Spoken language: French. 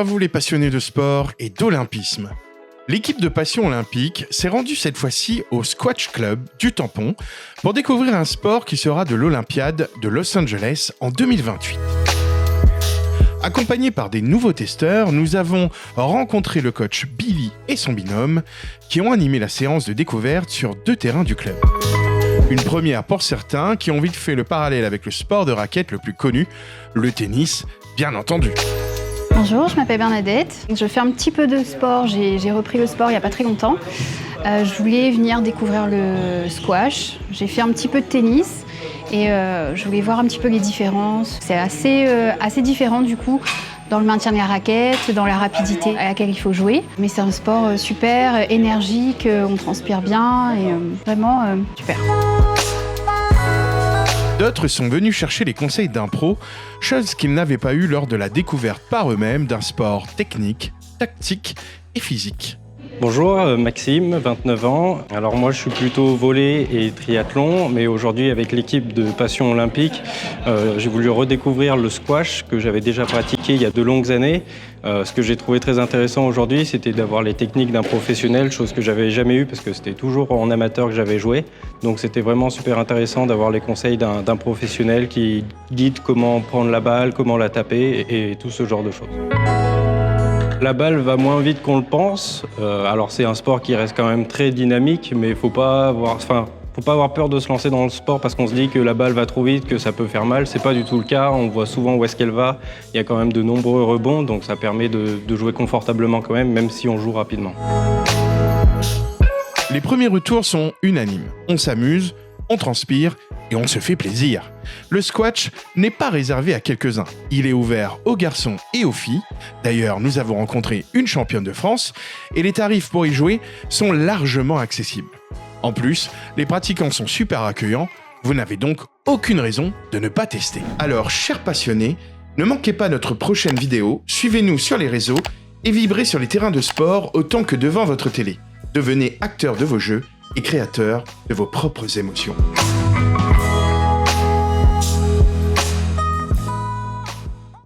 à vous les passionnés de sport et d'olympisme. L'équipe de Passion Olympique s'est rendue cette fois-ci au Squash Club du Tampon pour découvrir un sport qui sera de l'Olympiade de Los Angeles en 2028. Accompagnés par des nouveaux testeurs, nous avons rencontré le coach Billy et son binôme qui ont animé la séance de découverte sur 2 terrains du club. Une première pour certains qui ont vite fait le parallèle avec le sport de raquette le plus connu, le tennis, bien entendu. Bonjour, je m'appelle Bernadette. Je fais un petit peu de sport, j'ai repris le sport il n'y a pas très longtemps. Je voulais venir découvrir le squash. J'ai fait un petit peu de tennis et je voulais voir un petit peu les différences. C'est assez différent du coup dans le maintien des raquettes, dans la rapidité à laquelle il faut jouer. Mais c'est un sport super énergique, on transpire bien et vraiment super. D'autres sont venus chercher les conseils d'un pro, chose qu'ils n'avaient pas eu lors de la découverte par eux-mêmes d'un sport technique, tactique et physique. Bonjour, Maxime, 29 ans. Alors moi je suis plutôt volley et triathlon, mais aujourd'hui avec l'équipe de Passion Olympique, j'ai voulu redécouvrir le squash que j'avais déjà pratiqué il y a de longues années. Ce que j'ai trouvé très intéressant aujourd'hui, c'était d'avoir les techniques d'un professionnel, chose que j'avais jamais eue parce que c'était toujours en amateur que j'avais joué. Donc c'était vraiment super intéressant d'avoir les conseils d'un professionnel qui guide comment prendre la balle, comment la taper et tout ce genre de choses. La balle va moins vite qu'on le pense. Alors c'est un sport qui reste quand même très dynamique, mais faut pas avoir peur de se lancer dans le sport parce qu'on se dit que la balle va trop vite, que ça peut faire mal. C'est pas du tout le cas. On voit souvent où est-ce qu'elle va. Il y a quand même de nombreux rebonds, donc ça permet de jouer confortablement quand même si on joue rapidement. Les premiers retours sont unanimes. On s'amuse, on transpire et on se fait plaisir. Le squash n'est pas réservé à quelques-uns. Il est ouvert aux garçons et aux filles. D'ailleurs, nous avons rencontré une championne de France et les tarifs pour y jouer sont largement accessibles. En plus, les pratiquants sont super accueillants. Vous n'avez donc aucune raison de ne pas tester. Alors, chers passionnés, ne manquez pas notre prochaine vidéo, suivez-nous sur les réseaux et vibrez sur les terrains de sport autant que devant votre télé. Devenez acteurs de vos jeux et créateurs de vos propres émotions.